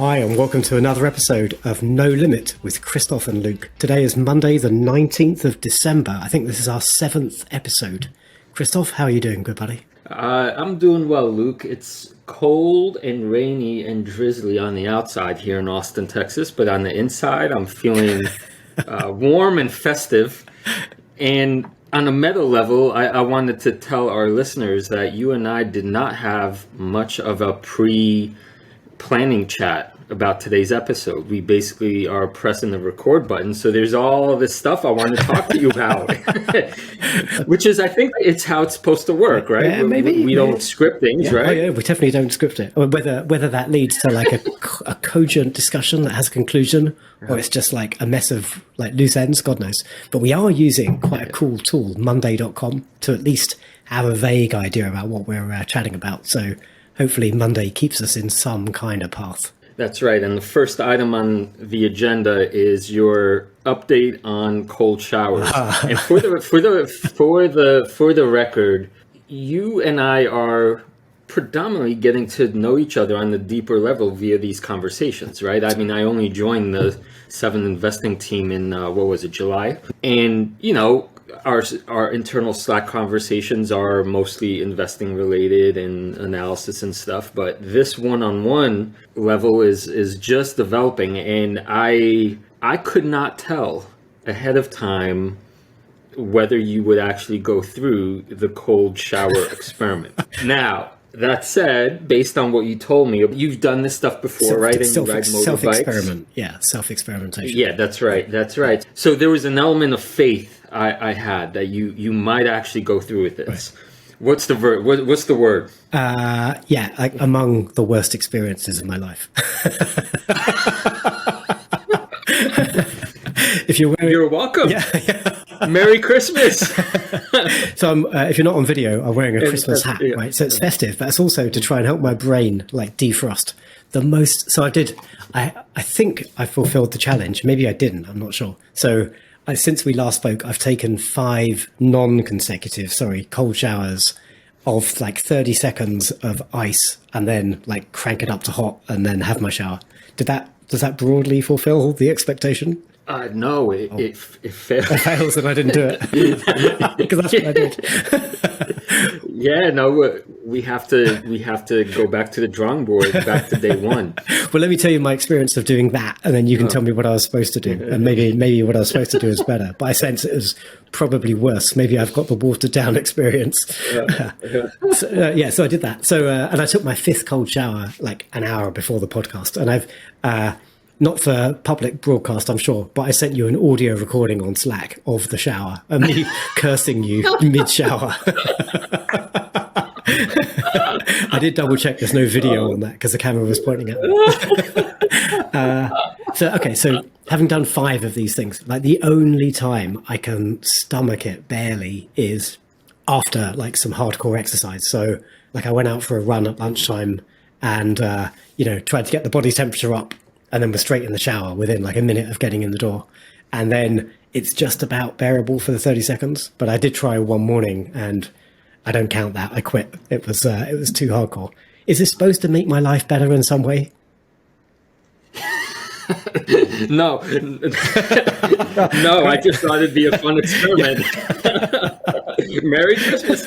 Hi, and welcome to another episode of No Limit with Krzysztof and Luke. Today is Monday, the 19th of December. I think this is our 7th episode. Krzysztof, how are you doing, good buddy? I'm doing well, Luke. It's cold and rainy and drizzly on the outside here in Austin, Texas, but on the inside, I'm feeling warm and festive. And on a meta level, I wanted to tell our listeners that you and I did not have much of a pre-planning chat about today's episode. We basically are pressing the record button. So there's all this stuff I want to talk to you about, which is, I think it's how it's supposed to work, right? Yeah, maybe. We don't script things, right? Oh, yeah, we definitely don't script it. Whether that leads to like a cogent discussion that has a conclusion, or it's just like a mess of like loose ends, God knows. But we are using quite a cool tool, Monday.com, to at least have a vague idea about what we're chatting about. So hopefully Monday keeps us in some kind of path. That's right. And the first item on the agenda is your update on cold showers. And for the record, you and I are predominantly getting to know each other on the deeper level via these conversations, right? I mean, I only joined the 7 investing team in July, and our internal Slack conversations are mostly investing related and analysis and stuff, but this one-on-one level is just developing, and I could not tell ahead of time whether you would actually go through the cold shower experiment. Now, that said, based on what you told me, you've done this stuff before, right? And you ride motorbikes. Self-experiment. Yeah, self-experimentation. Yeah, that's right. So there was an element of faith I had that you might actually go through with this. Right. What's the word? Among the worst experiences of my life. You're welcome. Yeah. Merry Christmas. So if you're not on video, I'm wearing a Christmas hat, right? So it's festive, but it's also to try and help my brain like defrost the most. So I think I fulfilled the challenge. Maybe I didn't, I'm not sure. So since we last spoke, I've taken 5 non-consecutive, cold showers of like 30 seconds of ice and then like crank it up to hot and then have my shower. Does that broadly fulfill the expectation? No, it fails. It fails and I didn't do it because that's what I did. Yeah, no, we have to go back to the drawing board, back to day one. Well, let me tell you my experience of doing that, and then you can tell me what I was supposed to do, and maybe what I was supposed to do is better. But I sense it was probably worse. Maybe I've got the watered down experience. So I did that. So and I took my 5th cold shower like an hour before the podcast, and I've. Not for public broadcast, I'm sure, but I sent you an audio recording on Slack of the shower and me cursing you mid-shower. I did double check there's no video on that because the camera was pointing at me. So having done 5 of these things, like the only time I can stomach it barely is after like some hardcore exercise. So like I went out for a run at lunchtime and, tried to get the body temperature up, and then we're straight in the shower within like a minute of getting in the door. And then it's just about bearable for the 30 seconds. But I did try one morning and I don't count that. I quit. It was too hardcore. Is this supposed to make my life better in some way? No. No, I just thought it'd be a fun experiment. Merry Christmas.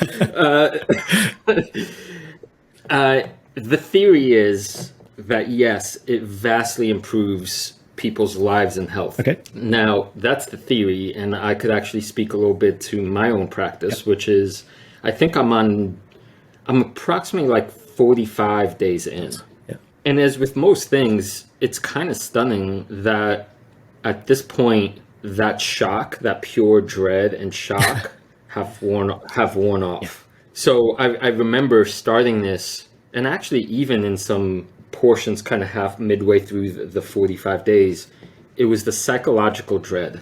The theory is that yes, it vastly improves people's lives and health. Okay. Now, that's the theory, and I could actually speak a little bit to my own practice, which is, I think I'm approximately like 45 days in. Yeah. And as with most things, it's kind of stunning that at this point, that pure dread and shock have worn off. Yeah. So I remember starting this, and actually even in some portions kind of half midway through the 45 days, it was the psychological dread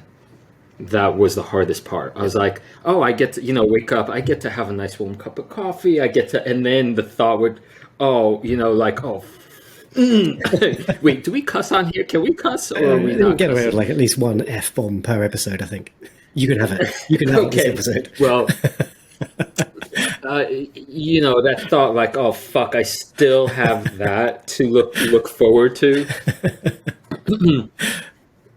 that was the hardest part. I was like, I get to, wake up, I get to have a nice warm cup of coffee, and then the thought would, wait, do we cuss on here? Can we cuss? Or are we not get away with like at least one F-bomb per episode, I think. You can have it. You can have it this episode. Well, That thought like, oh fuck, I still have that to look forward to.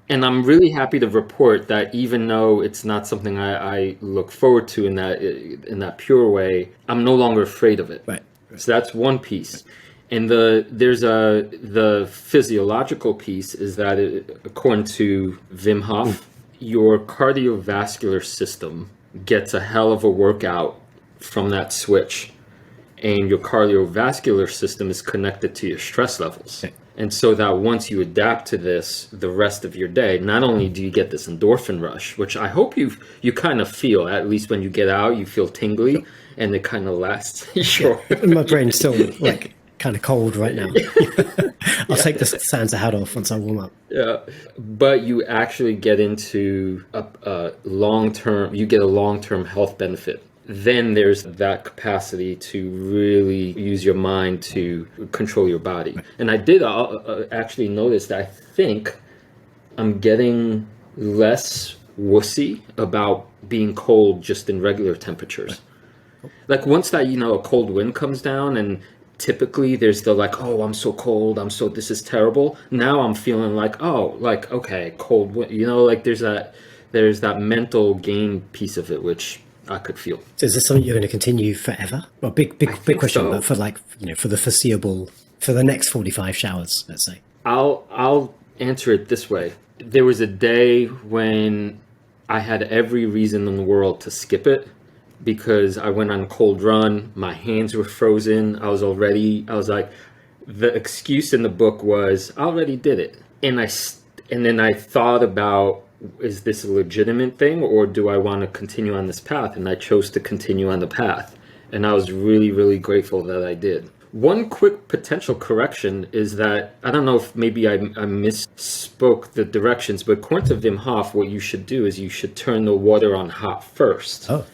And I'm really happy to report that even though it's not something I look forward to in that pure way, I'm no longer afraid of it. Right. So that's one piece. And the physiological piece is that according to Wim Hof, your cardiovascular system gets a hell of a workout from that switch, and your cardiovascular system is connected to your stress levels. Okay. And so that once you adapt to this the rest of your day, not only do you get this endorphin rush, which I hope you kind of feel, at least when you get out, you feel tingly, and it kind of lasts. Sure. My brain's still like kind of cold right now. I'll take the Santa hat off once I warm up. Yeah, but you actually get into a long-term health benefit. Then there's that capacity to really use your mind to control your body. And I did actually notice that I think I'm getting less wussy about being cold just in regular temperatures. Like once that, a cold wind comes down, and typically there's the like, oh, I'm so cold, this is terrible. Now I'm feeling like, oh, like, okay, cold wind, like there's that mental game piece of it, which I could feel. So is this something you're going to continue forever? Well, big question, so. But for for the foreseeable, for the next 45 showers, let's say. I'll answer it this way. There was a day when I had every reason in the world to skip it because I went on a cold run. My hands were frozen. I was like, the excuse in the book was, I already did it. And then I thought about, is this a legitimate thing, or do I want to continue on this path? And I chose to continue on the path. And I was really, really grateful that I did. One quick potential correction is that, I don't know if maybe I misspoke the directions, but according to Wim Hof, what you should do is you should turn the water on hot first. Oh.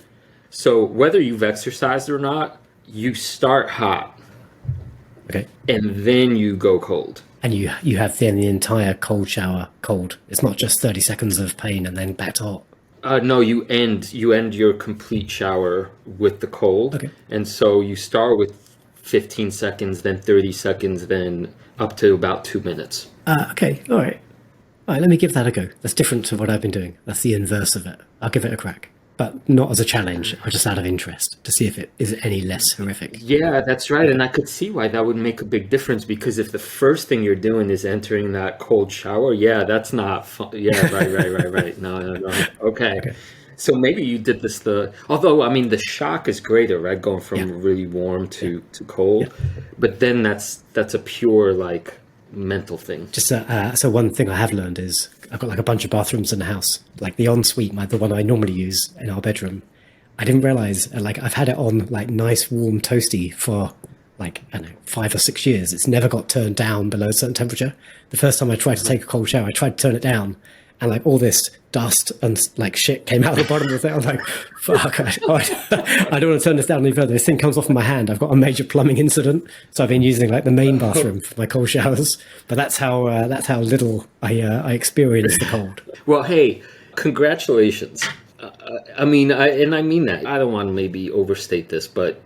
So whether you've exercised or not, you start hot. Okay. And then you go cold. And you have then the entire cold shower cold. It's not just 30 seconds of pain and then back to hot. No, you end your complete shower with the cold. Okay. And so you start with 15 seconds, then 30 seconds, then up to about 2 minutes. Okay. All right, let me give that a go. That's different to what I've been doing. That's the inverse of it. I'll give it a crack. But not as a challenge, or just out of interest to see if it is any less horrific. Yeah, that's right. And I could see why that would make a big difference, because if the first thing you're doing is entering that cold shower, yeah, that's not fun. Yeah, right. No. Okay. So maybe you did this although, I mean, the shock is greater, right? Going from really warm to cold. Yeah. But then that's a pure, like, mental thing. Just so one thing I have learned is I've got like a bunch of bathrooms in the house, like the ensuite, the one I normally use in our bedroom. I didn't realize, like, I've had it on like nice warm toasty for like, I don't know, 5 or 6 years. It's never got turned down below a certain temperature. The first time I tried to take a cold shower, I tried to turn it down, and like all this dust and like shit came out of the bottom of the thing. I was like, fuck, I don't want to turn this down any further. This thing comes off in my hand. I've got a major plumbing incident. So I've been using like the main bathroom for my cold showers. But that's how little I experience the cold. Well, hey, congratulations. I mean that. I don't want to maybe overstate this, but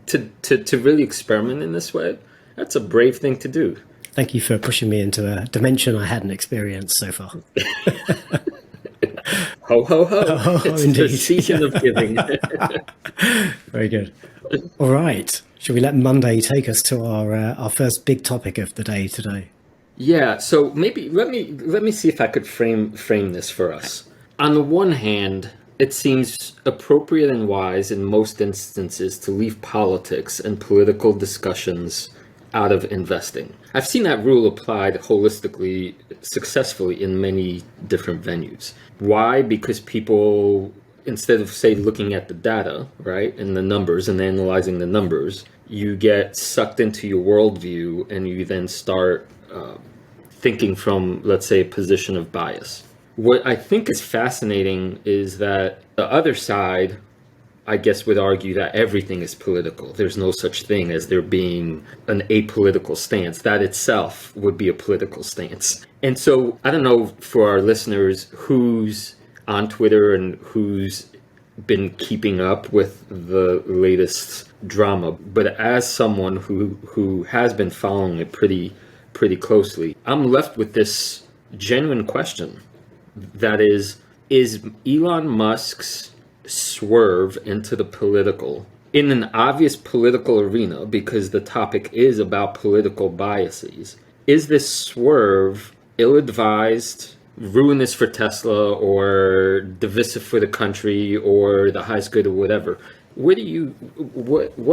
to really experiment in this way, that's a brave thing to do. Thank you for pushing me into a dimension I hadn't experienced so far. Ho, ho, ho. Oh, it's indeed. the season of giving. Very good. All right. Shall we let Monday take us to our first big topic of the day today? Yeah, so maybe let me see if I could frame this for us. On the one hand, it seems appropriate and wise in most instances to leave politics and political discussions out of investing. I've seen that rule applied holistically, successfully in many different venues. Why? Because people, instead of, say, looking at the data, right, and the numbers and analyzing the numbers, you get sucked into your worldview and you then start thinking from, let's say, a position of bias. What I think is fascinating is that the other side, I guess, would argue that everything is political. There's no such thing as there being an apolitical stance. That itself would be a political stance. And so I don't know, for our listeners, who's on Twitter and who's been keeping up with the latest drama, but as someone who has been following it pretty closely, I'm left with this genuine question. That is Elon Musk's swerve into the political, in an obvious political arena, because the topic is about political biases, is this swerve ill-advised, ruinous for Tesla, or divisive for the country, or the highest good, or whatever? What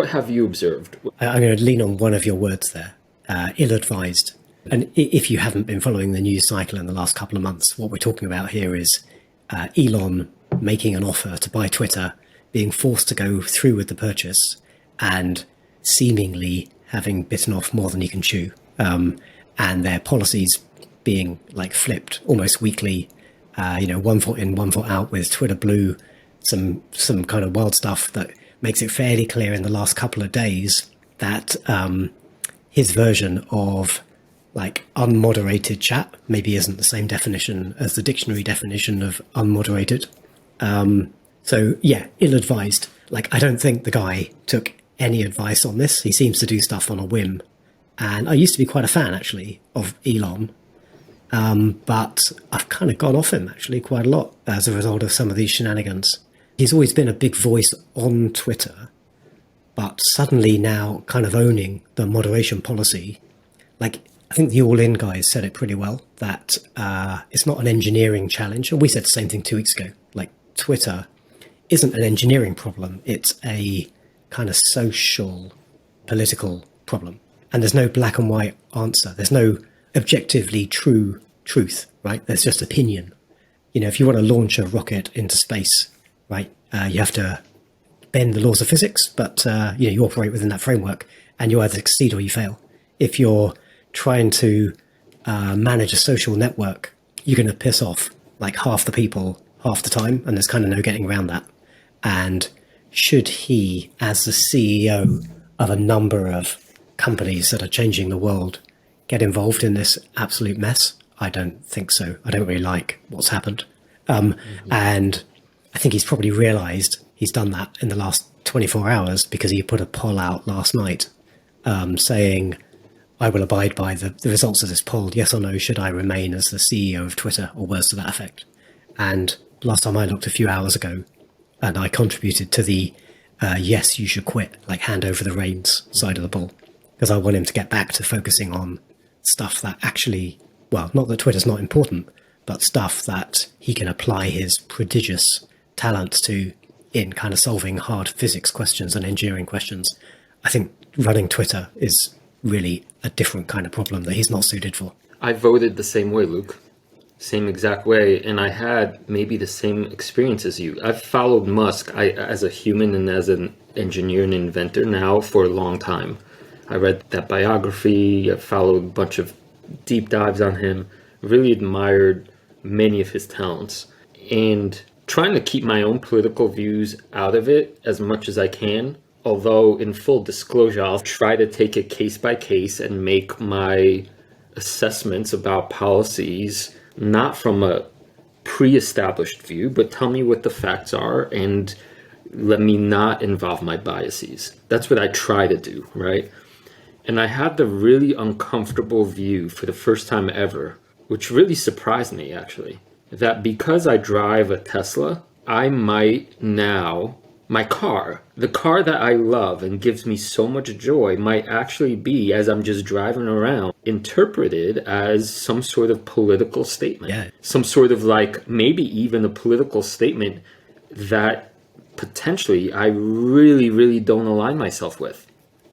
have you observed? I'm going to lean on one of your words there, ill-advised. And if you haven't been following the news cycle in the last couple of months, what we're talking about here is Elon making an offer to buy Twitter, being forced to go through with the purchase, and seemingly having bitten off more than he can chew, and their policies being like flipped almost weekly. One foot in, one foot out with Twitter Blue, some kind of wild stuff that makes it fairly clear in the last couple of days that his version of like unmoderated chat maybe isn't the same definition as the dictionary definition of unmoderated. So yeah, ill-advised. Like, I don't think the guy took any advice on this. He seems to do stuff on a whim. And I used to be quite a fan, actually, of Elon. But I've kind of gone off him, actually, quite a lot as a result of some of these shenanigans. He's always been a big voice on Twitter, but suddenly now kind of owning the moderation policy. Like, I think the All In guys said it pretty well, that it's not an engineering challenge. And we said the same thing 2 weeks ago. Like, Twitter isn't an engineering problem. It's a kind of social, political problem. And there's no black and white answer. There's no objectively true truth, right? There's just opinion. If you want to launch a rocket into space, right, you have to bend the laws of physics, but you operate within that framework, and you either succeed or you fail. If you're trying to manage a social network, you're going to piss off like half the people half the time, and there's kind of no getting around that. And should he, as the CEO of a number of companies that are changing the world, get involved in this absolute mess? I don't think so. I don't really like what's happened. And I think he's probably realized he's done that in the last 24 hours because he put a poll out last night saying, I will abide by the results of this poll. Yes or no, should I remain as the CEO of Twitter, or words to that effect? And last time I looked a few hours ago, and I contributed to the yes, you should quit, like hand over the reins side of the ball, because I want him to get back to focusing on stuff that actually, well, not that Twitter's not important, but stuff that he can apply his prodigious talents to in kind of solving hard physics questions and engineering questions. I think running Twitter is really a different kind of problem that he's not suited for. I voted the same way, Luke. Same exact way, and I had maybe the same experience as you. I've followed Musk as a human and as an engineer and inventor now for a long time. I read that biography, I followed a bunch of deep dives on him, really admired many of his talents, and trying to keep my own political views out of it as much as I can. Although, in full disclosure, I'll try to take it case by case and make my assessments about policies not from a pre-established view, but tell me what the facts are and let me not involve my biases. That's what I try to do, right? And I had the really uncomfortable view for the first time ever, which really surprised me, actually, that because I drive a Tesla, I might now, the car that I love and gives me so much joy, might actually be, as I'm just driving around, interpreted as some sort of political statement. Yeah. Some sort of like, maybe even a political statement that potentially I really, really don't align myself with.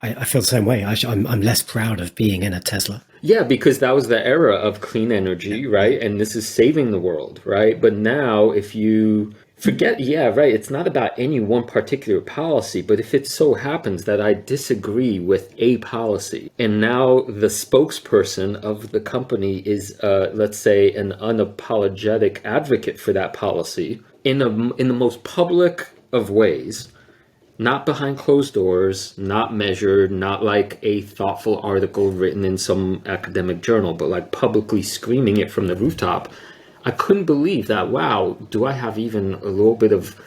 I feel the same way. I'm less proud of being in a Tesla. Yeah, because that was the era of clean energy, right? And this is saving the world, right? But now if you forget, yeah, right, it's not about any one particular policy, but if it so happens that I disagree with a policy, and now the spokesperson of the company is, let's say, an unapologetic advocate for that policy in the most public of ways, not behind closed doors, not measured, not like a thoughtful article written in some academic journal, but like publicly screaming it from the rooftop, I couldn't believe that, wow, do I have even a little bit of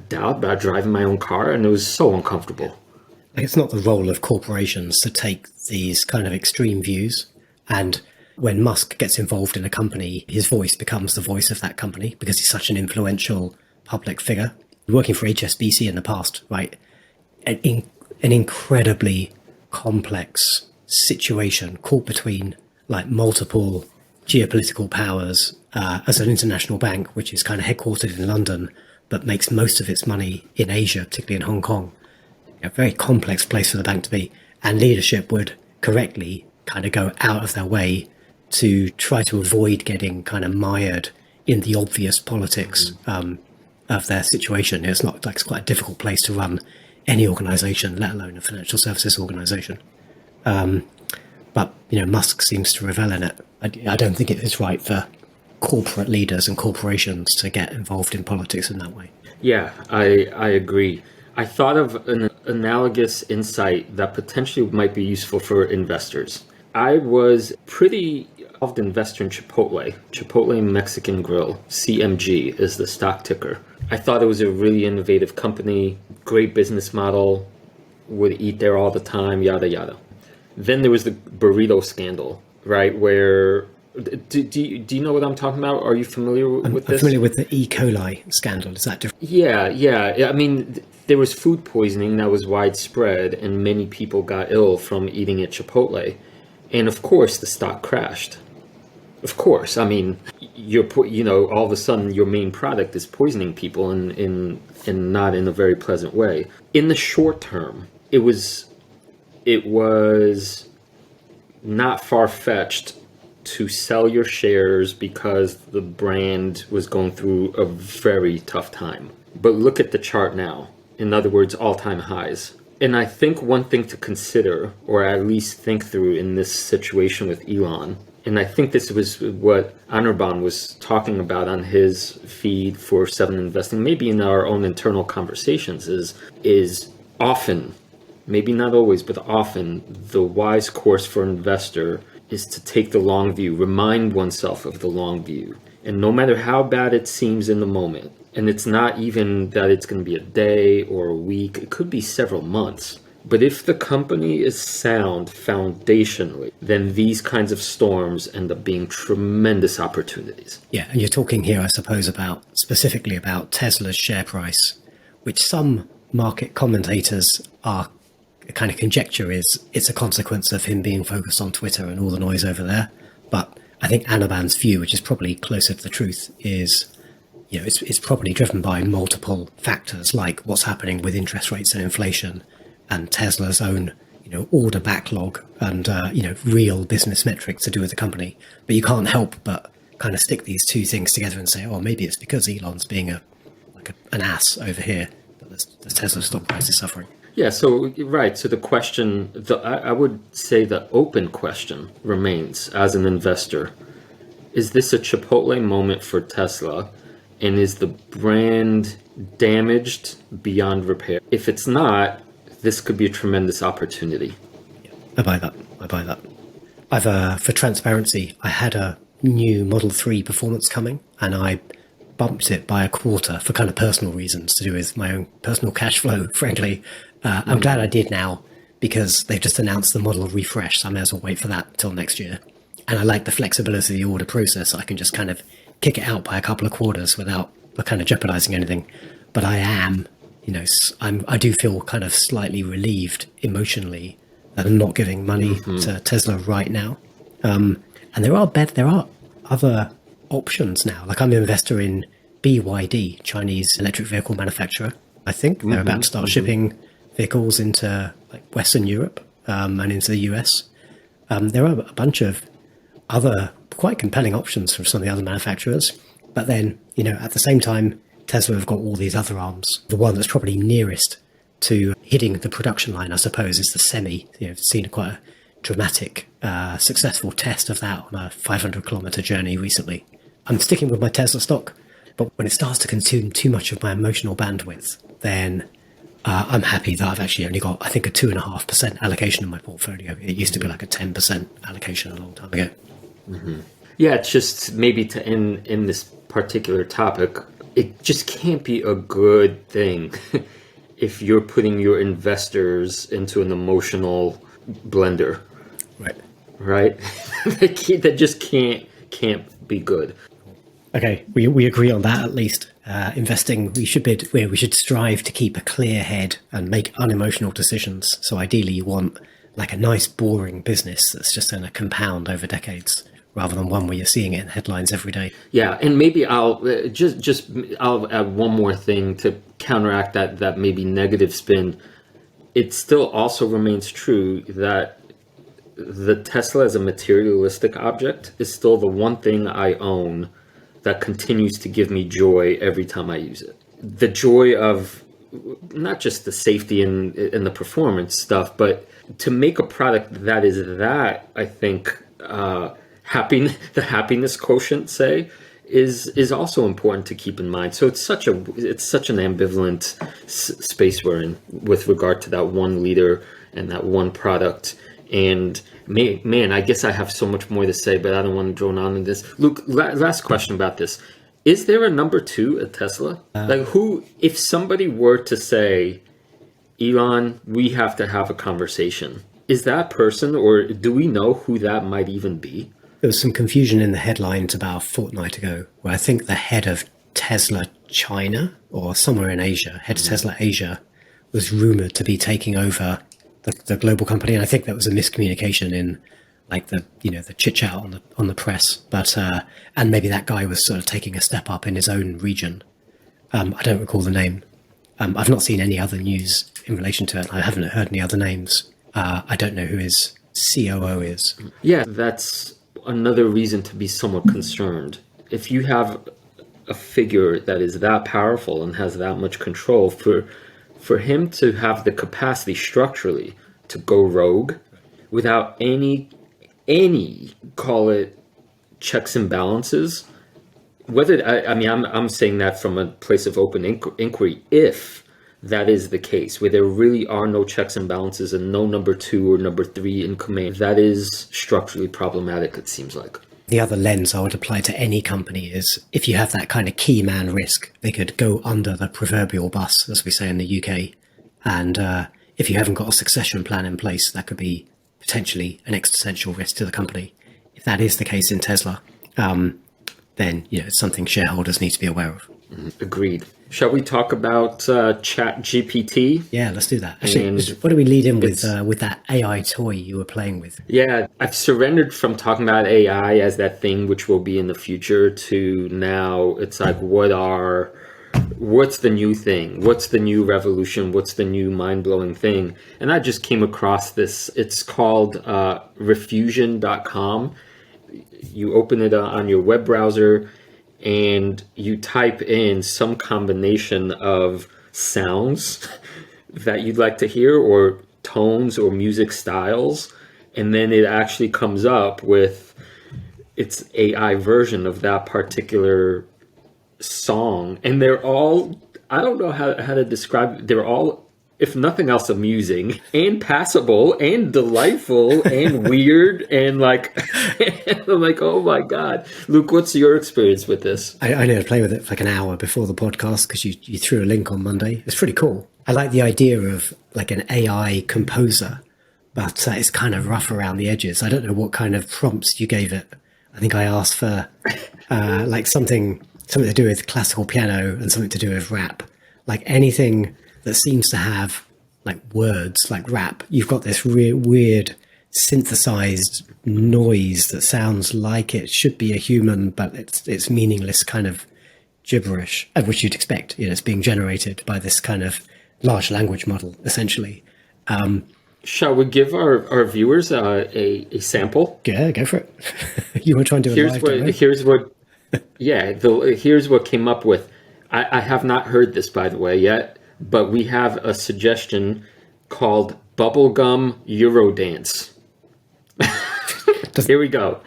doubt about driving my own car, and it was so uncomfortable. It's not the role of corporations to take these kind of extreme views. And when Musk gets involved in a company, his voice becomes the voice of that company because he's such an influential public figure. Working for HSBC in the past, right? An incredibly complex situation caught between like multiple geopolitical powers as an international bank, which is kind of headquartered in London, but makes most of its money in Asia, particularly in Hong Kong. A very complex place for the bank to be. And leadership would correctly kind of go out of their way to try to avoid getting kind of mired in the obvious politics of their situation. It's not like it's quite a difficult place to run any organization, let alone a financial services organization. But, Musk seems to revel in it. I don't think it is right for corporate leaders and corporations to get involved in politics in that way. Yeah, I agree. I thought of an analogous insight that potentially might be useful for investors. I was pretty involved investor in Chipotle Mexican Grill. CMG is the stock ticker. I thought it was a really innovative company, great business model, would eat there all the time, yada, yada. Then there was the burrito scandal, right, where... Do you know what I'm talking about? Are you familiar with this? I'm familiar with the E. coli scandal. Is that different? Yeah. I mean, there was food poisoning that was widespread, and many people got ill from eating at Chipotle. And of course, the stock crashed. Of course. I mean, all of a sudden, your main product is poisoning people and not in a very pleasant way. In the short term, it was not far-fetched to sell your shares because the brand was going through a very tough time. But look at the chart now. In other words, all-time highs. And I think one thing to consider, or at least think through in this situation with Elon, and I think this was what Anirban was talking about on his feed for 7 Investing, maybe in our own internal conversations, is often, maybe not always, but often, the wise course for an investor is to take the long view, remind oneself of the long view. And no matter how bad it seems in the moment, and it's not even that it's going to be a day or a week, it could be several months. But if the company is sound foundationally, then these kinds of storms end up being tremendous opportunities. Yeah, and you're talking here, I suppose, specifically about Tesla's share price, which some market commentators are kind of conjecture is it's a consequence of him being focused on Twitter and all the noise over there. But I think Anirban's view, which is probably closer to the truth, is it's probably driven by multiple factors, like what's happening with interest rates and inflation, and Tesla's own order backlog and real business metrics to do with the company. But you can't help but kind of stick these two things together and say, oh, maybe it's because Elon's being an ass over here, but the Tesla stock price is suffering. Yeah, so right. So the question, I would say the open question remains as an investor: is this a Chipotle moment for Tesla, and is the brand damaged beyond repair? If it's not, this could be a tremendous opportunity. Yeah, I buy that. I've for transparency, I had a new Model 3 Performance coming, and I bumped it by a quarter for kind of personal reasons to do with my own personal cash flow, frankly. I'm glad I did now because they've just announced the model refresh, so I may as well wait for that until next year. And I like the flexibility of the order process. I can just kind of kick it out by a couple of quarters without kind of jeopardizing anything. But I am, I do feel kind of slightly relieved emotionally that I'm not giving money to Tesla right now. And there are other options now. Like I'm an investor in BYD, Chinese electric vehicle manufacturer. I think they're about to start shipping vehicles into like Western Europe and into the US. There are a bunch of other quite compelling options from some of the other manufacturers. But then, at the same time, Tesla have got all these other arms. The one that's probably nearest to hitting the production line, I suppose, is the Semi. Seen quite a dramatic, successful test of that on a 500-kilometer journey recently. I'm sticking with my Tesla stock, but when it starts to consume too much of my emotional bandwidth, then I'm happy that I've actually only got, I think, a 2.5% allocation in my portfolio. It used to be like a 10% allocation a long time ago. Yeah, it's just maybe to end in this particular topic, it just can't be a good thing if you're putting your investors into an emotional blender, Right. right? That just can't be good. Okay, we agree on that at least. Investing, we should strive to keep a clear head and make unemotional decisions. So ideally, you want like a nice, boring business that's just going to compound over decades, rather than one where you're seeing it in headlines every day. Yeah, and maybe I'll I'll add one more thing to counteract that maybe negative spin. It still also remains true that the Tesla as a materialistic object is still the one thing I own that continues to give me joy every time I use it. The joy of not just the safety and the performance stuff, but to make a product that is that, I think, the happiness quotient, say, is also important to keep in mind. So it's such an ambivalent space we're in with regard to that one leader and that one product. And man, I guess I have so much more to say, but I don't want to drone on in this. Luke, last question about this. Is there a number two at Tesla? If somebody were to say, Elon, we have to have a conversation, is that person, or do we know who that might even be? There was some confusion in the headlines about a fortnight ago, where I think the head of Tesla China, or somewhere in Asia, head of Tesla Asia, was rumored to be taking over the global company, and I think that was a miscommunication in like the chit chat on the press. But and maybe that guy was sort of taking a step up in his own region. I don't recall the name. I've not seen any other news in relation to it. I haven't heard any other names. I don't know who his COO is. Yeah, that's another reason to be somewhat concerned. If you have a figure that is that powerful and has that much control, for him to have the capacity structurally to go rogue without any call it checks and balances, I'm saying that from a place of open inquiry, if that is the case, where there really are no checks and balances and no number two or number three in command, that is structurally problematic, it seems like. The other lens I would apply to any company is if you have that kind of key man risk, they could go under the proverbial bus, as we say in the UK. And if you haven't got a succession plan in place, that could be potentially an existential risk to the company. If that is the case in Tesla, then it's something shareholders need to be aware of. Agreed. Shall we talk about ChatGPT? Yeah, let's do that. Actually, what do we lead in with that AI toy you were playing with? Yeah, I've surrendered from talking about AI as that thing which will be in the future to now it's like, what's the new thing? What's the new revolution? What's the new mind-blowing thing? And I just came across this. It's called refusion.com. You open it on your web browser and you type in some combination of sounds that you'd like to hear, or tones or music styles, and then it actually comes up with its AI version of that particular song. And they're all, I don't know how to describe it. They're all, if nothing else, amusing and passable and delightful and weird and like, I'm like, oh my God. Luke, what's your experience with this? I know to play with it for like an hour before the podcast because you threw a link on Monday. It's pretty cool. I like the idea of like an AI composer, but it's kind of rough around the edges. I don't know what kind of prompts you gave it. I think I asked for like something to do with classical piano and something to do with rap, like anything that seems to have like words like rap. You've got this weird synthesized noise that sounds like it should be a human, but it's meaningless kind of gibberish, which you'd expect. It's being generated by this kind of large language model, essentially. Shall we give our viewers a sample? Yeah, go for it. You want to try and do it live? Here's what came up with. I have not heard this, by the way, yet, but we have a suggestion called bubblegum Eurodance. Here we go.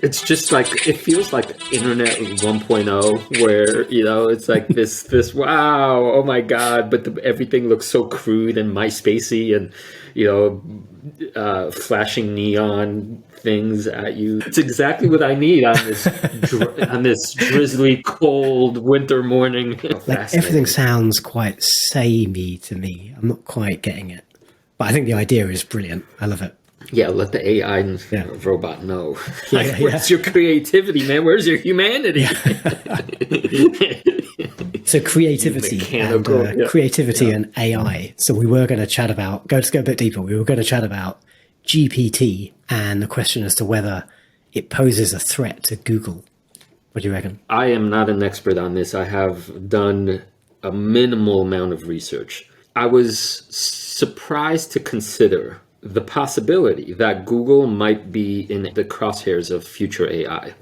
It's just like, it feels like Internet 1.0, where, it's like this, wow, oh my God, but everything looks so crude and MySpacey and, flashing neon things at you. It's exactly what I need on this drizzly, cold winter morning. Like everything sounds quite samey to me. I'm not quite getting it, but I think the idea is brilliant. I love it. Yeah, let the AI and robot know. Yeah, Where's your creativity, man? Where's your humanity? So creativity and AI. So we were going to chat about, let's go a bit deeper. We were going to chat about GPT and the question as to whether it poses a threat to Google. What do you reckon? I am not an expert on this. I have done a minimal amount of research. I was surprised to consider the possibility that Google might be in the crosshairs of future AI.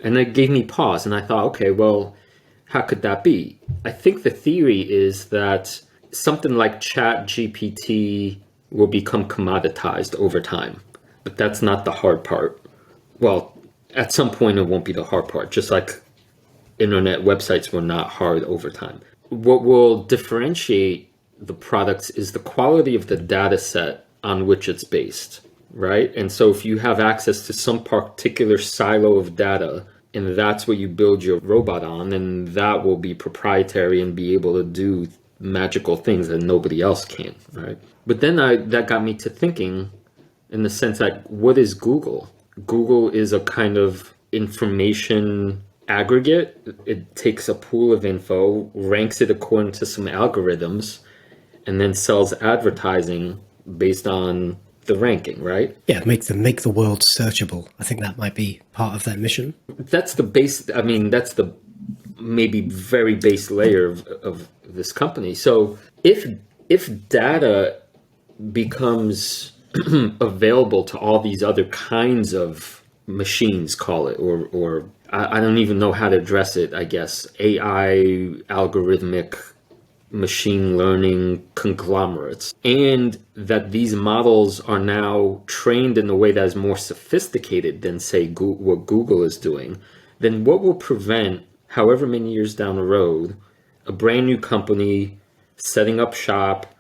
And it gave me pause, and I thought, okay, well, how could that be? I think the theory is that something like ChatGPT will become commoditized over time. But that's not the hard part. Well, at some point it won't be the hard part, just like internet websites were not hard over time. What will differentiate the products is the quality of the data set on which it's based, right? And so if you have access to some particular silo of data, and that's what you build your robot on, then that will be proprietary and be able to do magical things that nobody else can, right? But then that got me to thinking, in the sense that, what is Google? Google is a kind of information aggregate. It takes a pool of info, ranks it according to some algorithms, and then sells advertising based on the ranking, right? Yeah, make the world searchable. I think that might be part of their mission. That's the base. I mean, that's the maybe very base layer of this company. So if data becomes available to all these other kinds of machines, call it, or I don't even know how to address it, I guess, AI, algorithmic, machine learning conglomerates, and that these models are now trained in a way that is more sophisticated than, say, what Google is doing, then what will prevent, however many years down the road, a brand new company setting up shop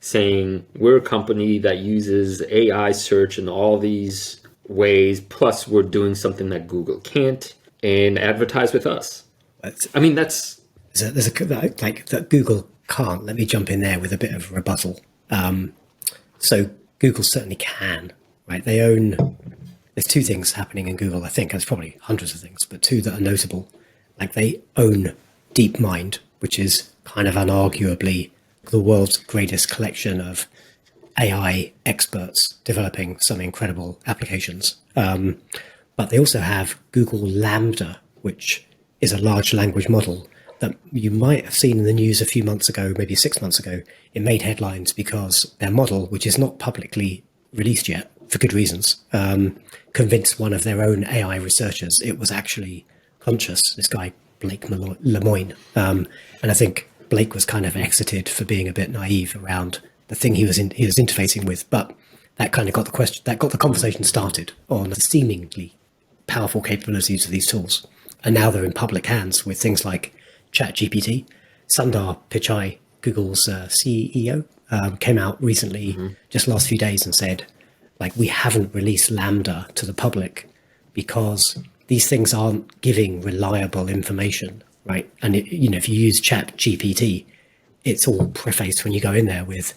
saying, we're a company that uses AI search in all these ways, plus we're doing something that Google can't, and advertise with us? I mean, that's... There's like that Google can't. Let me jump in there with a bit of rebuttal. So Google certainly can, right? They own, there's two things happening in Google, I think. There's probably hundreds of things, but two that are notable. Like they own DeepMind, which is kind of unarguably the world's greatest collection of AI experts developing some incredible applications. But they also have Google Lambda, which is a large language model that you might have seen in the news a few months ago, maybe 6 months ago. It made headlines because their model, which is not publicly released yet for good reasons, convinced one of their own AI researchers it was actually conscious, this guy, Blake Lemoine. And I think Blake was kind of exited for being a bit naive around the thing he was interfacing with, but that kind of got the conversation started on the seemingly powerful capabilities of these tools. And now they're in public hands with things like ChatGPT. Sundar Pichai, Google's CEO, came out recently, just last few days, and said, like, we haven't released Lambda to the public because these things aren't giving reliable information, right? And if you use ChatGPT, it's all prefaced when you go in there with,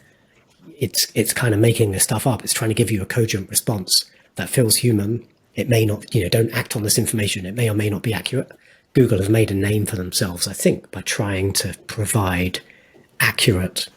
it's kind of making this stuff up. It's trying to give you a cogent response that feels human. It may not, don't act on this information. It may or may not be accurate. Google has made a name for themselves, I think, by trying to provide accurate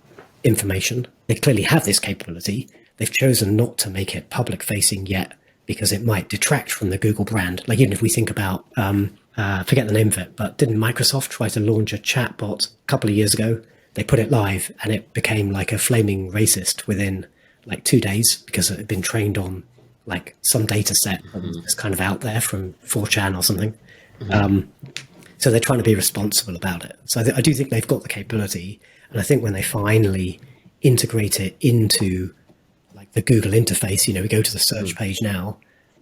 information. They clearly have this capability. They've chosen not to make it public facing yet because it might detract from the Google brand. Like, even if we think about, forget the name of it, but didn't Microsoft try to launch a chatbot a couple of years ago? They put it live and it became like a flaming racist within like 2 days because it had been trained on like some data set that's kind of out there from 4chan or something. So they're trying to be responsible about it. So I do think they've got the capability. And I think when they finally integrate it into like the Google interface, we go to the search page now,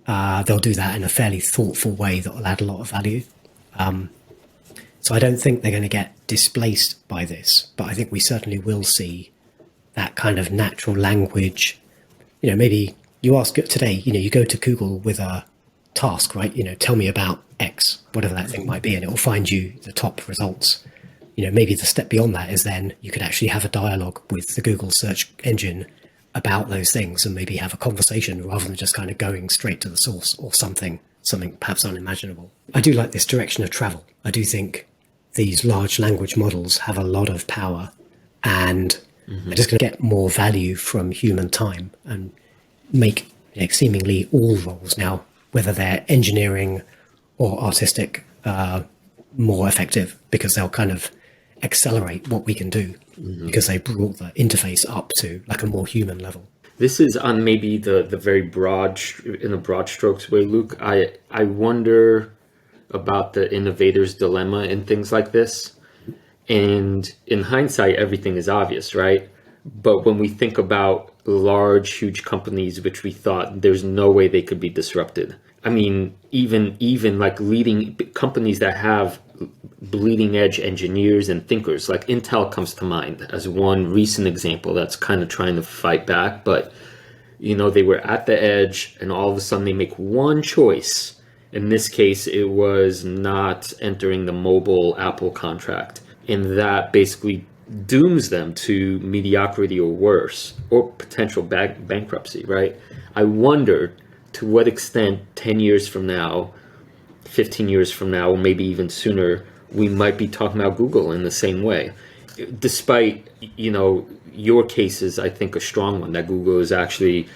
they'll do that in a fairly thoughtful way that will add a lot of value. So I don't think they're going to get displaced by this, but I think we certainly will see that kind of natural language. Maybe you ask it today, you go to Google with a task, right? Tell me about X, whatever that thing might be, and it will find you the top results. Maybe the step beyond that is then you could actually have a dialogue with the Google search engine about those things and maybe have a conversation rather than just kind of going straight to the source or something perhaps unimaginable. I do like this direction of travel. I do think these large language models have a lot of power and are just going to get more value from human time and make seemingly all roles now, whether they're engineering or artistic, more effective, because they'll kind of accelerate what we can do because they brought the interface up to like a more human level. This is on maybe the very broad, in a broad strokes way, Luke. I wonder about the innovator's dilemma and things like this. And in hindsight, everything is obvious, right? But when we think about large, huge companies, which we thought there's no way they could be disrupted. I mean, even like leading companies that have bleeding edge engineers and thinkers, like Intel comes to mind as one recent example that's kind of trying to fight back. But, they were at the edge and all of a sudden they make one choice. In this case, it was not entering the mobile Apple contract. And that basically dooms them to mediocrity or worse, or potential bankruptcy, right? I wonder to what extent 10 years from now, 15 years from now, or maybe even sooner, we might be talking about Google in the same way. Despite, your case is, I think, a strong one, that Google is actually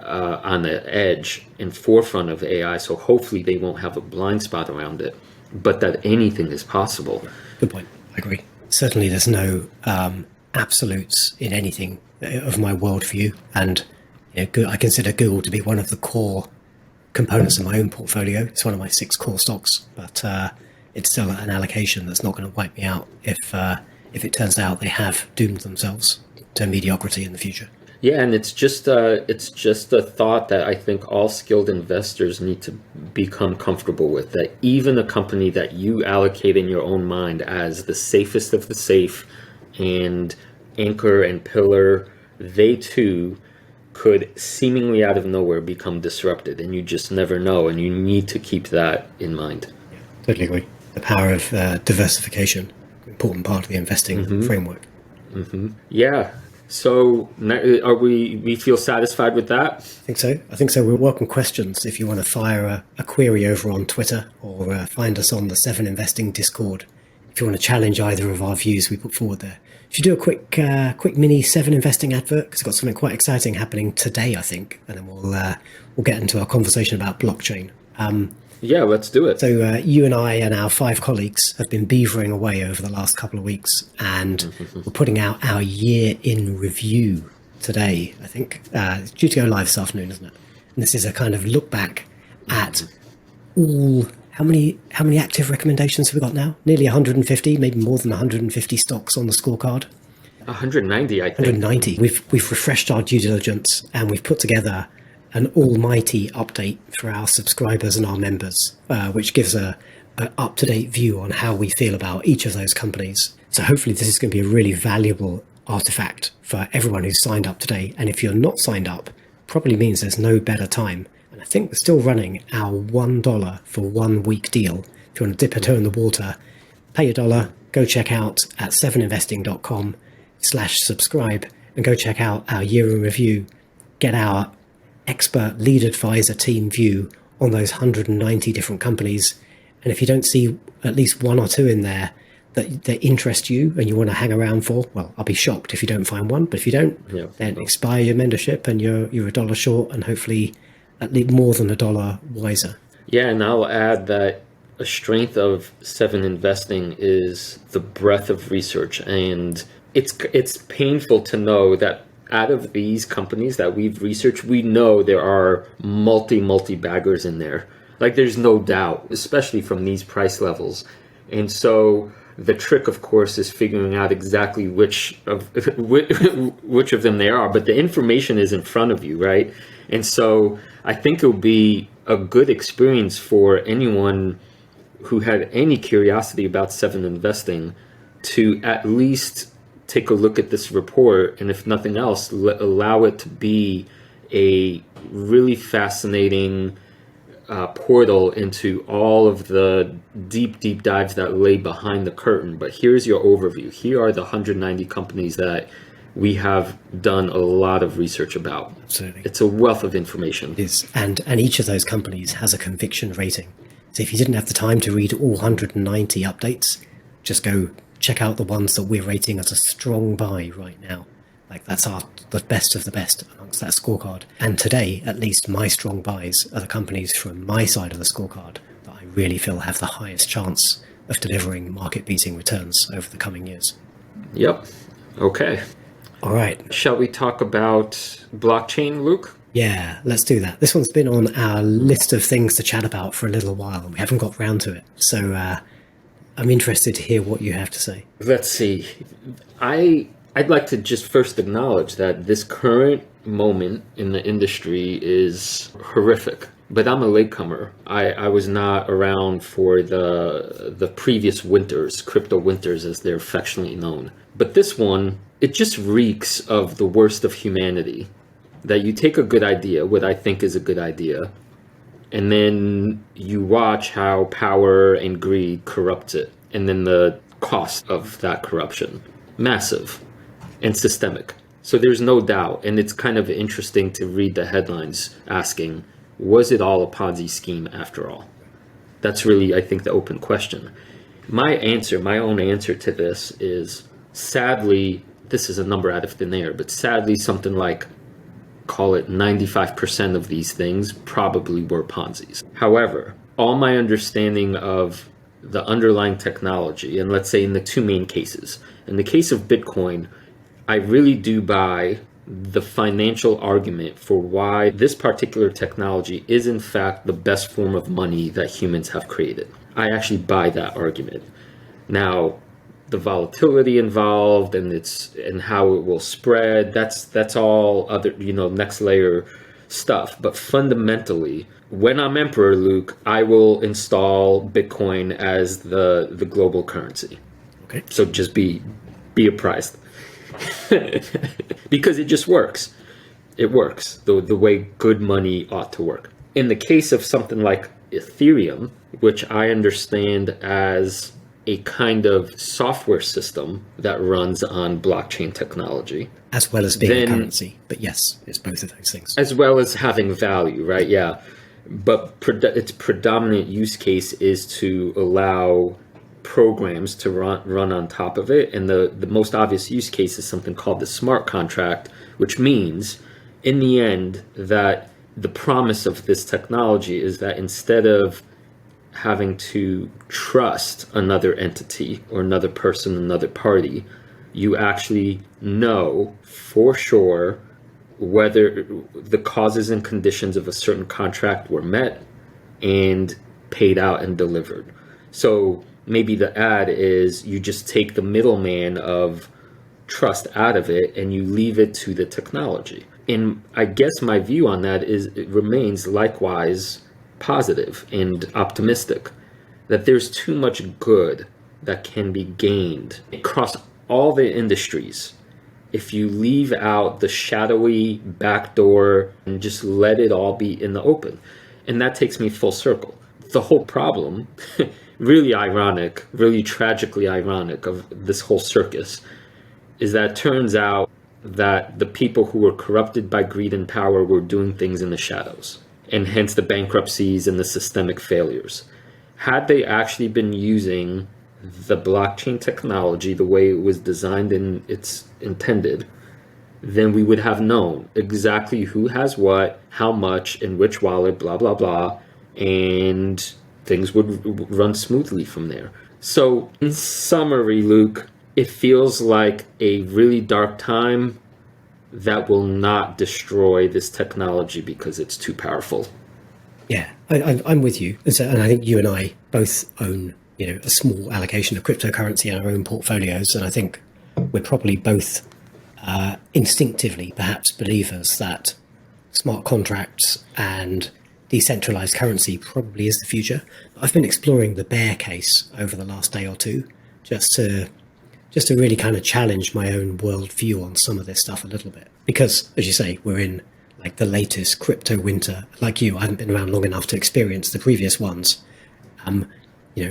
on the edge and forefront of AI, so hopefully they won't have a blind spot around it, but that anything is possible. Good point. I agree. Certainly there's no absolutes in anything of my worldview, and I consider Google to be one of the core components of my own portfolio. It's one of my 6 core stocks, but it's still an allocation that's not going to wipe me out if it turns out they have doomed themselves to mediocrity in the future. Yeah, and it's just a thought that I think all skilled investors need to become comfortable with, that even a company that you allocate in your own mind as the safest of the safe and anchor and pillar, they too could seemingly out of nowhere become disrupted, and you just never know, and you need to keep that in mind. Yeah, totally agree. The power of diversification, important part of the investing framework. Yeah. So are we feel satisfied with that? I think so. We'll welcome questions if you want to fire a query over on Twitter, or find us on the 7 Investing Discord if you want to challenge either of our views we put forward there. Should do a quick mini 7 Investing advert, because we've got something quite exciting happening today, I think, and then we'll get into our conversation about blockchain. Yeah, let's do it. So you and I and our 5 colleagues have been beavering away over the last couple of weeks, and we're putting out our year in review today, I think. It's due to go live this afternoon, isn't it? And this is a kind of look back at all, how many active recommendations have we got now? Nearly 150, maybe more than 150 stocks on the scorecard. 190, I think. 190. We've refreshed our due diligence, and we've put together an almighty update for our subscribers and our members, which gives an up-to-date view on how we feel about each of those companies. So hopefully this is going to be a really valuable artifact for everyone who's signed up today. And if you're not signed up, probably means there's no better time. And I think we're still running our $1 for 1 week deal. If you want to dip a toe in the water, pay $1, go check out at 7investing.com/subscribe and go check out our year in review. Get our expert lead advisor team view on those 190 different companies. And if you don't see at least 1 or 2 in there that interest you and you want to hang around for, well, I'll be shocked if you don't find one. But if you don't, then expire your membership and you're $1 short, and hopefully at least more than $1 wiser. Yeah, and I'll add that a strength of 7 Investing is the breadth of research, and it's painful to know that out of these companies that we've researched, we know there are multi baggers in there. Like, there's no doubt, especially from these price levels. And so the trick, of course, is figuring out exactly which of them they are. But the information is in front of you, right? And so I think it'll be a good experience for anyone who had any curiosity about Seven investing to at least take a look at this report, and if nothing else, allow it to be a really fascinating portal into all of the deep dives that lay behind the curtain. But here's your overview. Here are the 190 companies that we have done a lot of research about. Absolutely. It's a wealth of information. It is. And each of those companies has a conviction rating. So if you didn't have the time to read all 190 updates, just go check out the ones that we're rating as a strong buy right now. Like that's the best of the best amongst that scorecard. And today, at least my strong buys are the companies from my side of the scorecard that I really feel have the highest chance of delivering market-beating returns over the coming years. Yep. Okay. All right. Shall we talk about blockchain, Luke? Yeah, let's do that. This one's been on our list of things to chat about for a little while, and we haven't got round to it. So I'm interested to hear what you have to say. Let's see. I'd like to just first acknowledge that this current moment in the industry is horrific. But I'm a latecomer. I was not around for the previous winters, crypto winters as they're affectionately known. But this one, it just reeks of the worst of humanity. That you take a good idea, what I think is a good idea, and then you watch how power and greed corrupts it. And then the cost of that corruption, massive and systemic. So there's no doubt. And it's kind of interesting to read the headlines asking, was it all a Ponzi scheme after all? That's really, I think, the open question. My own answer to this is, sadly, this is a number out of thin air, but sadly something like, call it 95% of these things probably were Ponzi's. However, all my understanding of the underlying technology, and let's say in the two main cases, in the case of Bitcoin, I really do buy the financial argument for why this particular technology is in fact the best form of money that humans have created. I actually buy that argument. Now, the volatility involved and how it will spread, that's all other, next layer stuff. But fundamentally, when I'm emperor, Luke, I will install Bitcoin as the global currency. Okay. So just be apprised. Because it just works. It works the way good money ought to work. In the case of something like Ethereum, which I understand as a kind of software system that runs on blockchain technology. As well as being a currency. But yes, it's both of those things. As well as having value, right? Yeah. But its predominant use case is to allow programs to run on top of it. And the most obvious use case is something called the smart contract, which means in the end that the promise of this technology is that instead of having to trust another entity or another person, another party, you actually know for sure whether the causes and conditions of a certain contract were met and paid out and delivered. So maybe the ad is you just take the middleman of trust out of it and you leave it to the technology. And I guess my view on that is it remains likewise positive and optimistic, that there's too much good that can be gained across all the industries if you leave out the shadowy backdoor and just let it all be in the open. And that takes me full circle. The whole problem, really ironic, really tragically ironic of this whole circus, is that it turns out that the people who were corrupted by greed and power were doing things in the shadows, and hence the bankruptcies and the systemic failures. Had they actually been using the blockchain technology the way it was designed and it's intended, then we would have known exactly who has what, how much, in which wallet, blah, blah, blah, and things would run smoothly from there. So in summary, Luke, it feels like a really dark time that will not destroy this technology because it's too powerful. Yeah, I'm with you. And I think you and I both own, a small allocation of cryptocurrency in our own portfolios. And I think we're probably both instinctively perhaps believers that smart contracts and decentralized currency probably is the future. I've been exploring the bear case over the last day or two, just to really kind of challenge my own worldview on some of this stuff a little bit. Because, as you say, we're in like the latest crypto winter. Like you, I haven't been around long enough to experience the previous ones.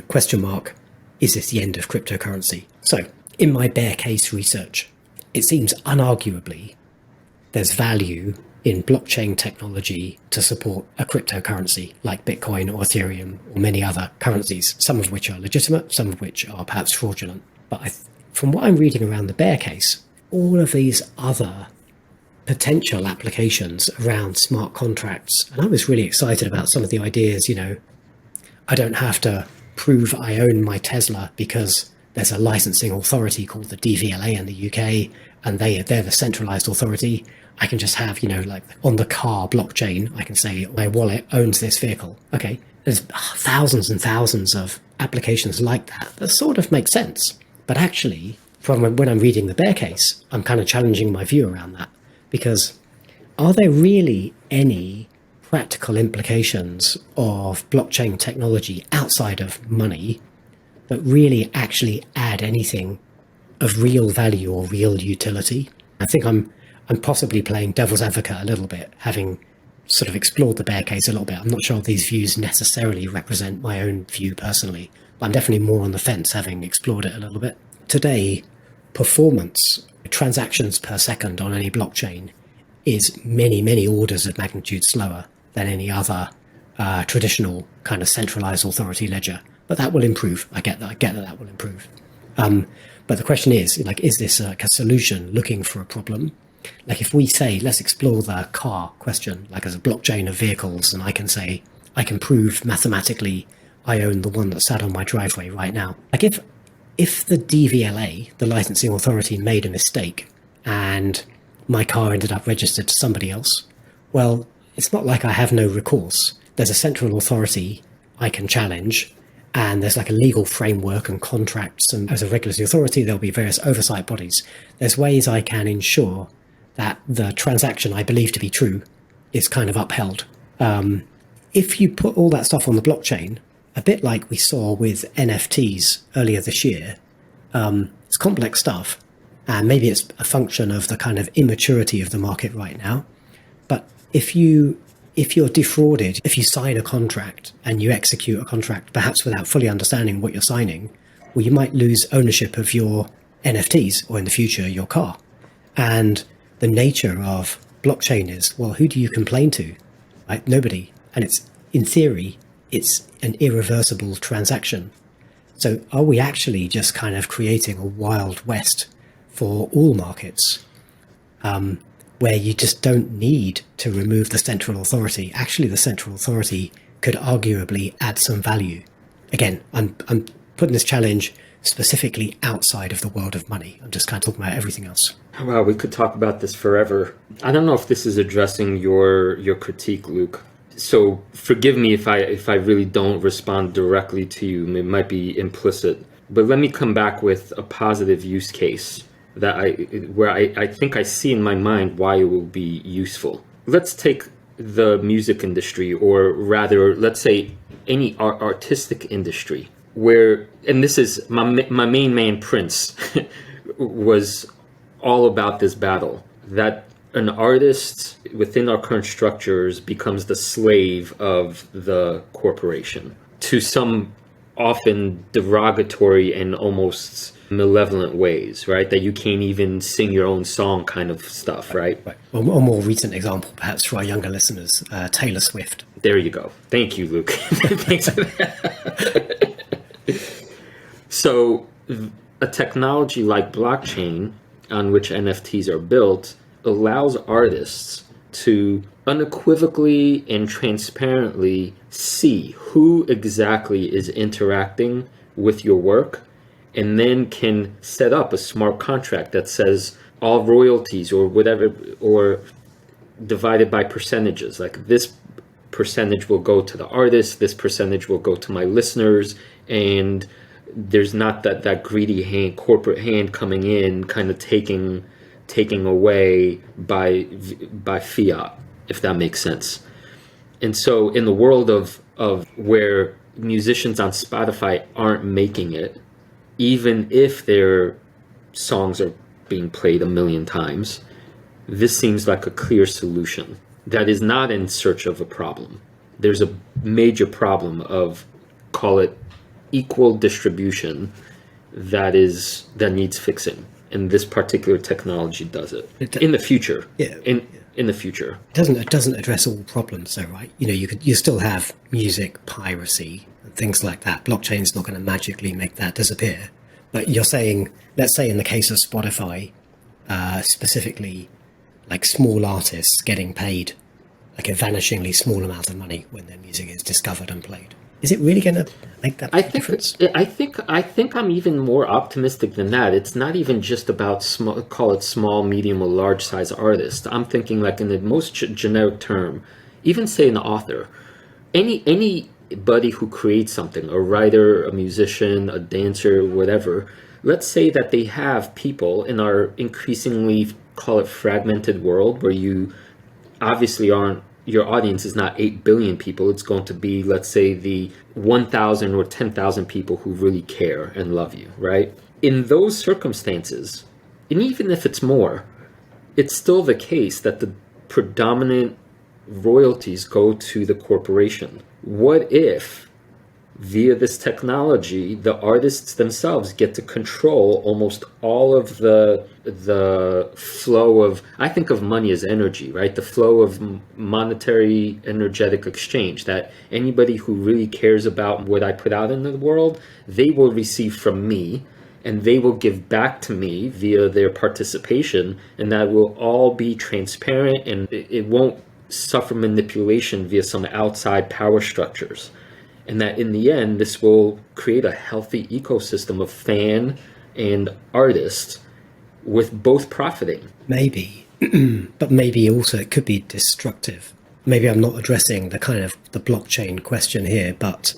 Question mark, is this the end of cryptocurrency? So, in my bear case research, it seems unarguably there's value in blockchain technology to support a cryptocurrency like Bitcoin or Ethereum or many other currencies, some of which are legitimate, some of which are perhaps fraudulent. But from what I'm reading around the bear case, all of these other potential applications around smart contracts, and I was really excited about some of the ideas, I don't have to prove I own my Tesla because there's a licensing authority called the DVLA in the UK, and they're the centralized authority. I can just have, like on the car blockchain, I can say my wallet owns this vehicle. Okay, there's thousands and thousands of applications like that sort of make sense. But actually, from when I'm reading the bear case, I'm kind of challenging my view around that. Because are there really any practical implications of blockchain technology outside of money that really actually add anything of real value or real utility? I think I'm possibly playing devil's advocate a little bit, having sort of explored the bear case a little bit. I'm not sure these views necessarily represent my own view personally, but I'm definitely more on the fence having explored it a little bit. Today, performance, transactions per second on any blockchain is many, many orders of magnitude slower than any other traditional kind of centralized authority ledger. But that will improve. I get that will improve. But the question is, is this like a solution looking for a problem? Like if we say, let's explore the car question, like as a blockchain of vehicles, and I can say, I can prove mathematically I own the one that sat on my driveway right now. Like if the DVLA, the licensing authority, made a mistake and my car ended up registered to somebody else, well, it's not like I have no recourse. There's a central authority I can challenge, and there's like a legal framework and contracts, and as a regulatory authority, there'll be various oversight bodies. There's ways I can ensure that the transaction I believe to be true is kind of upheld. If you put all that stuff on the blockchain, a bit like we saw with NFTs earlier this year, it's complex stuff, and maybe it's a function of the kind of immaturity of the market right now. But if you're defrauded, if you sign a contract and you execute a contract, perhaps without fully understanding what you're signing, well, you might lose ownership of your NFTs, or in the future, your car. And the nature of blockchain is, well, who do you complain to? Right? Nobody. And it's, in theory, it's an irreversible transaction. So are we actually just kind of creating a wild west for all markets, where you just don't need to remove the central authority? Actually, the central authority could arguably add some value. Again, I'm putting this challenge specifically outside of the world of money. I'm just kind of talking about everything else. Wow, we could talk about this forever. I don't know if this is addressing your critique, Luke. So forgive me if I really don't respond directly to you. It might be implicit. But let me come back with a positive use case where I think I see in my mind why it will be useful. Let's take the music industry, or rather, let's say any artistic industry, where, and this is my main man Prince was all about this battle, that an artist within our current structures becomes the slave of the corporation to some often derogatory and almost malevolent ways, right? That you can't even sing your own song kind of stuff, right? Right. Well, a more recent example, perhaps for our younger listeners, Taylor Swift. There you go. Thank you, Luke. Thanks for that. So a technology like blockchain, on which NFTs are built, allows artists to unequivocally and transparently see who exactly is interacting with your work, and then can set up a smart contract that says all royalties or whatever, or divided by percentages, like this percentage will go to the artist, this percentage will go to my listeners, and there's not that greedy corporate hand coming in kind of taking away by fiat, if that makes sense. And so in the world of where musicians on Spotify aren't making it, even if their songs are being played a million times, this seems like a clear solution that is not in search of a problem. There's a major problem of, call it, equal distribution that needs fixing. And this particular technology does it. In the future. Yeah. In the future. It doesn't address all problems though, right? You still have music piracy and things like that. Blockchain's not going to magically make that disappear. But you're saying, let's say in the case of Spotify, specifically, like small artists getting paid like a vanishingly small amount of money when their music is discovered and played. Is it really going to make that difference? I think I'm even more optimistic than that. It's not even just about small, medium, or large size artists. I'm thinking like in the most generic term, even say an author, anybody who creates something, a writer, a musician, a dancer, whatever. Let's say that they have people in our increasingly, call it, fragmented world where you obviously your audience is not 8 billion people. It's going to be, let's say, the 1,000 or 10,000 people who really care and love you, right? In those circumstances, and even if it's more, it's still the case that the predominant royalties go to the corporation. What if, via this technology, the artists themselves get to control almost all of the flow of, I think of money as energy, right? The flow of monetary energetic exchange, that anybody who really cares about what I put out in the world, they will receive from me, and they will give back to me via their participation, and that will all be transparent, and it won't suffer manipulation via some outside power structures. And that in the end, this will create a healthy ecosystem of fan and artist with both profiting. Maybe, but maybe also it could be destructive. Maybe I'm not addressing the kind of the blockchain question here, but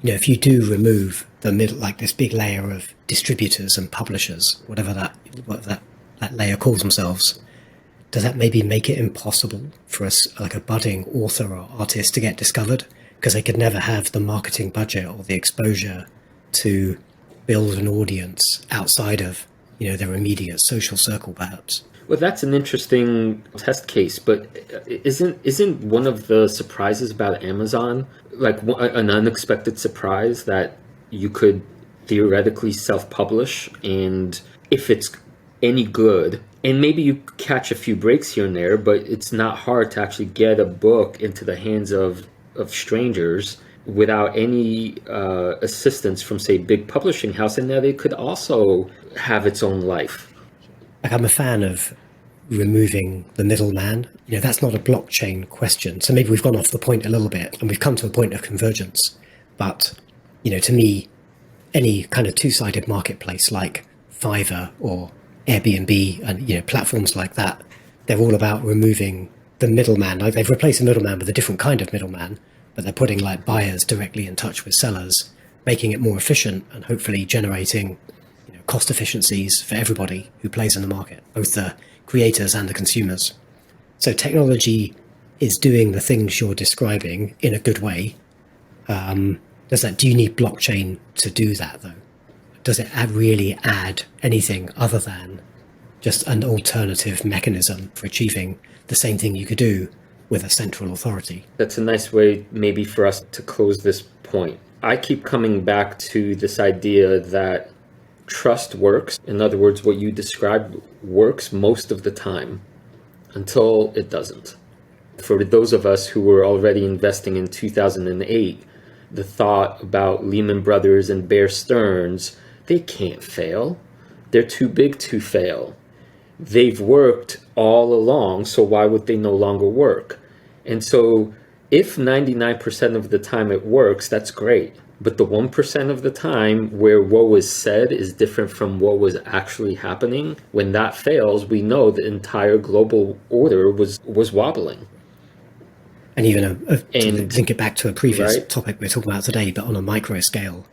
if you do remove the middle, like this big layer of distributors and publishers, whatever that layer calls themselves, does that maybe make it impossible for us, like a budding author or artist, to get discovered? Because they could never have the marketing budget or the exposure to build an audience outside of, their immediate social circle, perhaps. Well, that's an interesting test case, but isn't one of the surprises about Amazon like an unexpected surprise that you could theoretically self-publish, and if it's any good, and maybe you catch a few breaks here and there, but it's not hard to actually get a book into the hands of strangers without any assistance from, say, big publishing house, and that it could also have its own life. Like, I'm a fan of removing the middleman. That's not a blockchain question. So maybe we've gone off the point a little bit and we've come to a point of convergence. But, to me, any kind of two-sided marketplace like Fiverr or Airbnb and, platforms like that, they're all about removing the middleman. Like, they've replaced the middleman with a different kind of middleman, but they're putting like buyers directly in touch with sellers, making it more efficient and hopefully generating cost efficiencies for everybody who plays in the market, both the creators and the consumers. So technology is doing the things you're describing in a good way. Do you need blockchain to do that though? Does it really add anything other than just an alternative mechanism for achieving the same thing you could do with a central authority? That's a nice way maybe for us to close this point. I keep coming back to this idea that trust works. In other words, what you described works most of the time until it doesn't. For those of us who were already investing in 2008, the thought about Lehman Brothers and Bear Stearns, they can't fail. They're too big to fail. They've worked all along, so why would they no longer work? And so if 99% of the time it works, that's great. But the 1% of the time where what was said is different from what was actually happening, when that fails, we know the entire global order was wobbling. And even to link it back to a previous topic we're talking about today, but on a micro scale,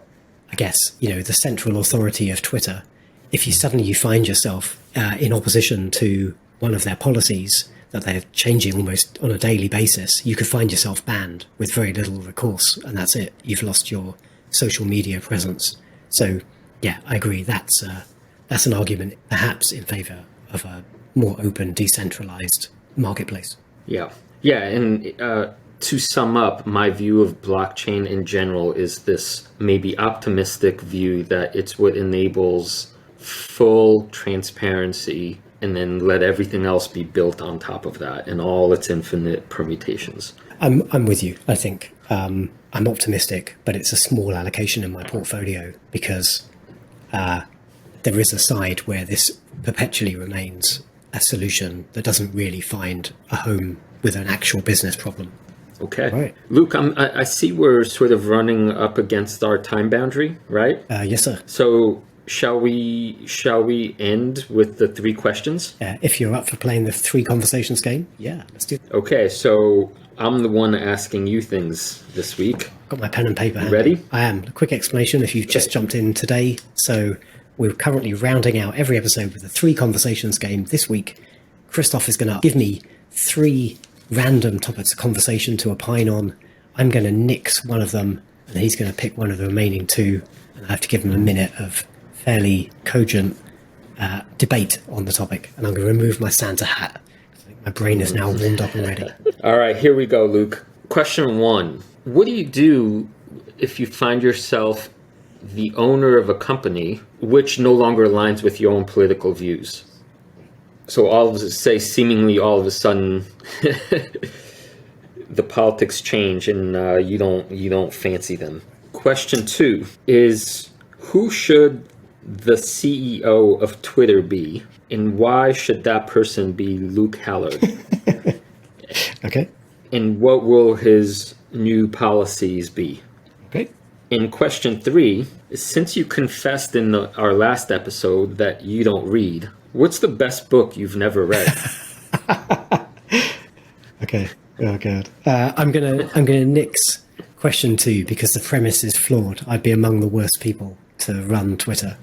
I guess, the central authority of Twitter, if you suddenly find yourself in opposition to one of their policies that they're changing almost on a daily basis, you could find yourself banned with very little recourse, and that's it. You've lost your social media presence. So, yeah, I agree. That's an argument perhaps in favor of a more open, decentralized marketplace. Yeah. Yeah. And to sum up, my view of blockchain in general is this maybe optimistic view that it's what enables full transparency, and then let everything else be built on top of that and all its infinite permutations. I'm with you. I think I'm optimistic, but it's a small allocation in my portfolio because there is a side where this perpetually remains a solution that doesn't really find a home with an actual business problem. Okay. Right. Luke, I see we're sort of running up against our time boundary, right? Yes, sir. So shall we end with the 3 questions? If you're up for playing the 3 conversations game, yeah, let's do it. Okay, so I'm the one asking you things this week. Got my pen and paper. Ready? I am. A quick explanation if you've just jumped in today. So we're currently rounding out every episode with a 3 conversations game. This week, Krzysztof is going to give me 3 random topics of conversation to opine on. I'm going to nix one of them, and he's going to pick one of the remaining 2, and I have to give him a minute of fairly cogent debate on the topic. And I'm going to remove my Santa hat. I think my brain is now warmed up already. All right, here we go, Luke. Question 1. What do you do if you find yourself the owner of a company which no longer aligns with your own political views? So seemingly all of a sudden the politics change and you don't fancy them. Question 2 is, who should the CEO of Twitter be, and why should that person be Luke Hallard? Okay. And what will his new policies be? Okay. And question 3 is, since you confessed in our last episode that you don't read, what's the best book you've never read? Okay. Oh god. I'm gonna nix question 2 because the premise is flawed. I'd be among the worst people to run Twitter.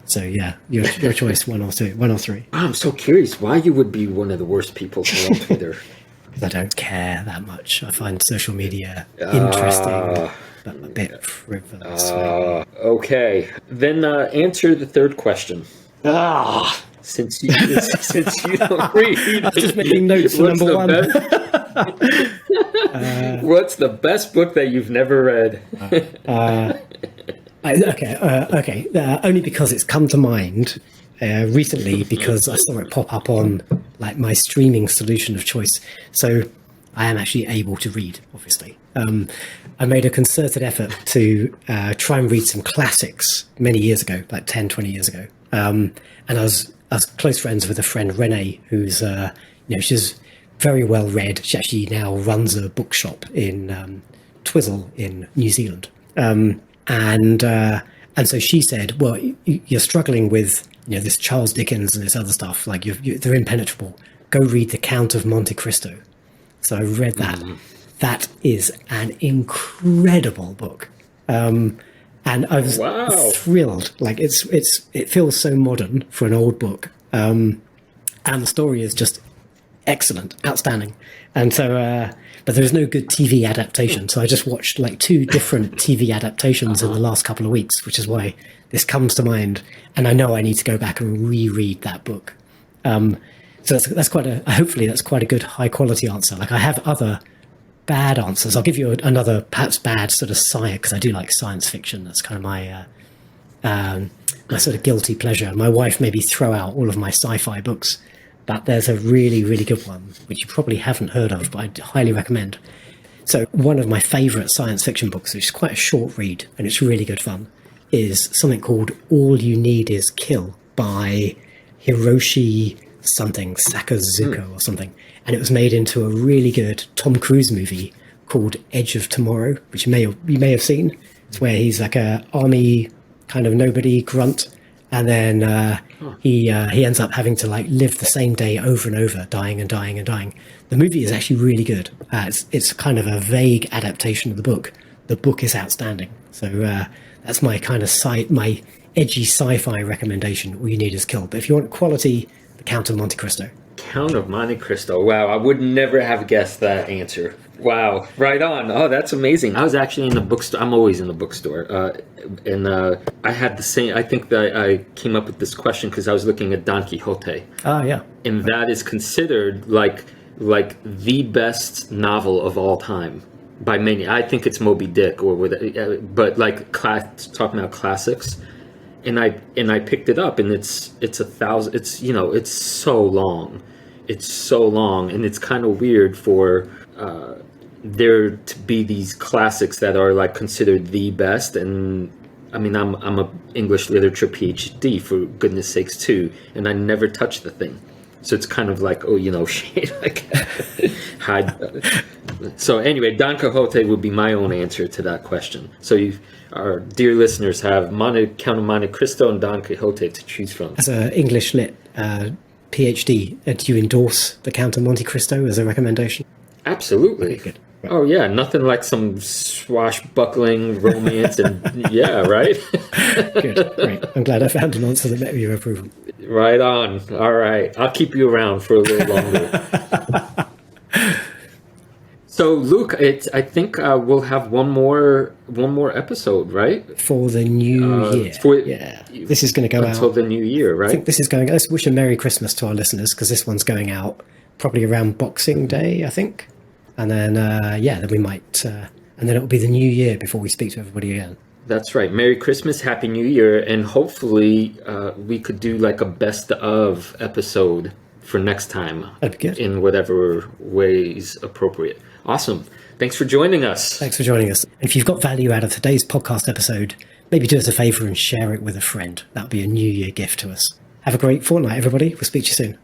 So yeah, your choice, 1 or 2, 1 or 3. I'm so curious why you would be one of the worst people to run Twitter. Because I don't care that much. I find social media interesting, but a bit frivolous. Okay, then answer the 3rd question. Since you don't read, I was just making notes for number 1. What's the best book that you've never read? Okay. Only because it's come to mind recently because I saw it pop up on like my streaming solution of choice. So I am actually able to read, obviously. I made a concerted effort to try and read some classics many years ago, like 10, 20 years ago. And I was close friends with a friend, Renee, who's, she's very well read. She actually now runs a bookshop in Twizzle in New Zealand. And so she said, well, you're struggling with, this Charles Dickens and this other stuff, like they're impenetrable. Go read The Count of Monte Cristo. So I read that. That is an incredible book. And I was thrilled. Like it feels so modern for an old book. And the story is just excellent, outstanding. And so, but there's no good TV adaptation. So I just watched like 2 different TV adaptations in the last couple of weeks, which is why this comes to mind. And I know I need to go back and reread that book. So hopefully that's quite a good high quality answer. Like I have other bad answers. I'll give you another perhaps bad sort of science, because I do like science fiction. That's kind of my sort of guilty pleasure. My wife made me throw out all of my sci-fi books, but there's a really, really good one, which you probably haven't heard of, but I'd highly recommend. So one of my favorite science fiction books, which is quite a short read, and it's really good fun, is something called All You Need Is Kill by Hiroshi something, Sakazuka or something. And it was made into a really good Tom Cruise movie called Edge of Tomorrow, which you may have seen. It's where he's like a army kind of nobody grunt, and then he ends up having to like live the same day over and over, dying and dying and dying. The movie is actually really good. It's kind of a vague adaptation of the book. The book is outstanding. So that's my kind of my edgy sci-fi recommendation. All You Need Is Kill. But if you want quality, Count of Monte Cristo. Count of Monte Cristo. Wow, I would never have guessed that answer. Wow, right on. Oh, that's amazing. I was actually in the bookstore. I'm always in the bookstore. And I had the same, I think that I came up with this question because I was looking at Don Quixote. Oh, yeah. And that is considered like the best novel of all time by many. I think it's Moby Dick but like talking about classics. And I picked it up, and it's 1,000. It's it's so long. It's so long, and it's kind of weird for there to be these classics that are like considered the best. And I mean, I'm a English literature PhD, for goodness sakes, too, and I never touched the thing. So it's kind of like, shade. Like, hide. So anyway, Don Quixote would be my own answer to that question. So our dear listeners have Count of Monte Cristo and Don Quixote to choose from. As an English lit PhD, do you endorse the Count of Monte Cristo as a recommendation? Absolutely. Okay, good. Right. Oh yeah, nothing like some swashbuckling romance and yeah, right? Good, great. I'm glad I found an answer that met your approval. Right on. All right. I'll keep you around for a little longer. So, Luke, I think we'll have one more episode, right? For the new year. This is going to go until the new year, right? I think this is going. Let's wish a Merry Christmas to our listeners, because this one's going out probably around Boxing Day, I think. And then, then we might, and then it'll be the new year before we speak to everybody again. That's right. Merry Christmas, Happy New Year, and hopefully we could do like a best of episode for next time. That'd be good. In whatever ways appropriate. Awesome. Thanks for joining us. Thanks for joining us. And if you've got value out of today's podcast episode, maybe do us a favor and share it with a friend. That'll be a New Year gift to us. Have a great fortnight, everybody. We'll speak to you soon.